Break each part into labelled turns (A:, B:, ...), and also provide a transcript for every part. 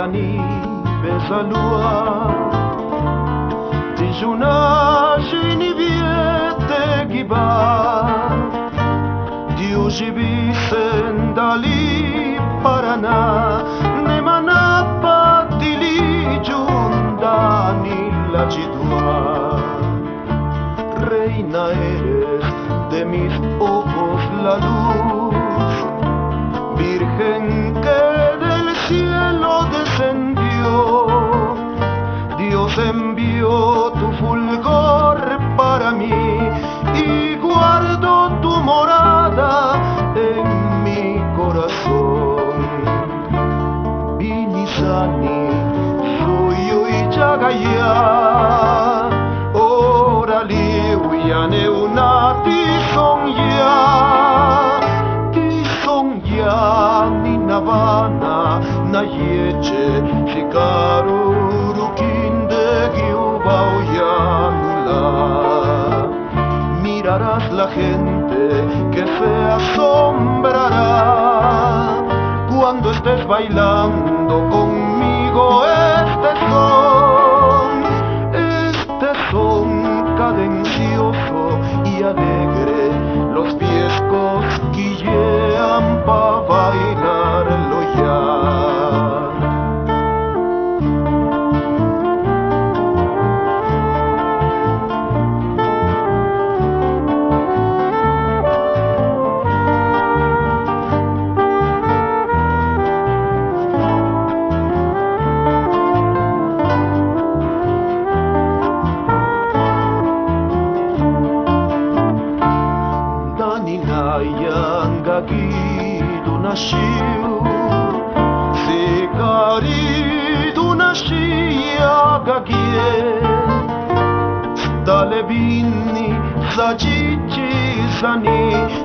A: Dani bezalua Tijuna jini viete giba Diujibi sendali parana Nemana patili jundani la chidua Reina eres de mis ojos la luz Virgen que del cielo descendió Dios envió tu fulgor para mí y guardo tu morada en mi corazón. Binisani, suyo y chagaya, orali uyane unati songya, tisongya ni navana na yeche shikaru. Mirarás la gente que se asombrará cuando estés bailando conmigo este son cadencioso y alegre, los pies cosquillean pa' bailarlo ya. Gagidu nashiu, Sikaridu nashia gagie, Stalebini zajichi zani,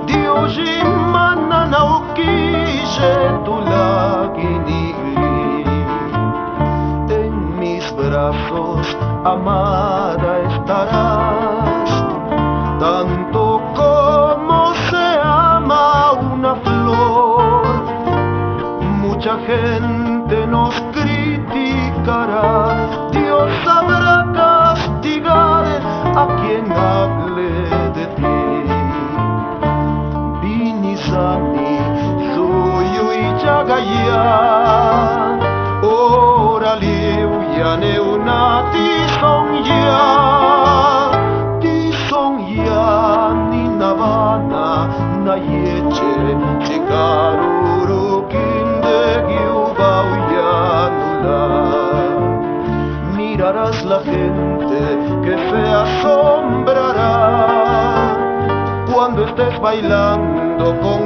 A: Dioji mana naukije tulaginili. En mis brazos, amada, estarás, tanto como se ama una flor. Mucha gente nos criticará, Dios sabrá castigar a quien hable de ti. Binisani, suyo y chagaya, orali uyane unati songya. Na yeche chikaruru kindegi ubauyanula. Mirarás la gente que se asombrará cuando estés bailando con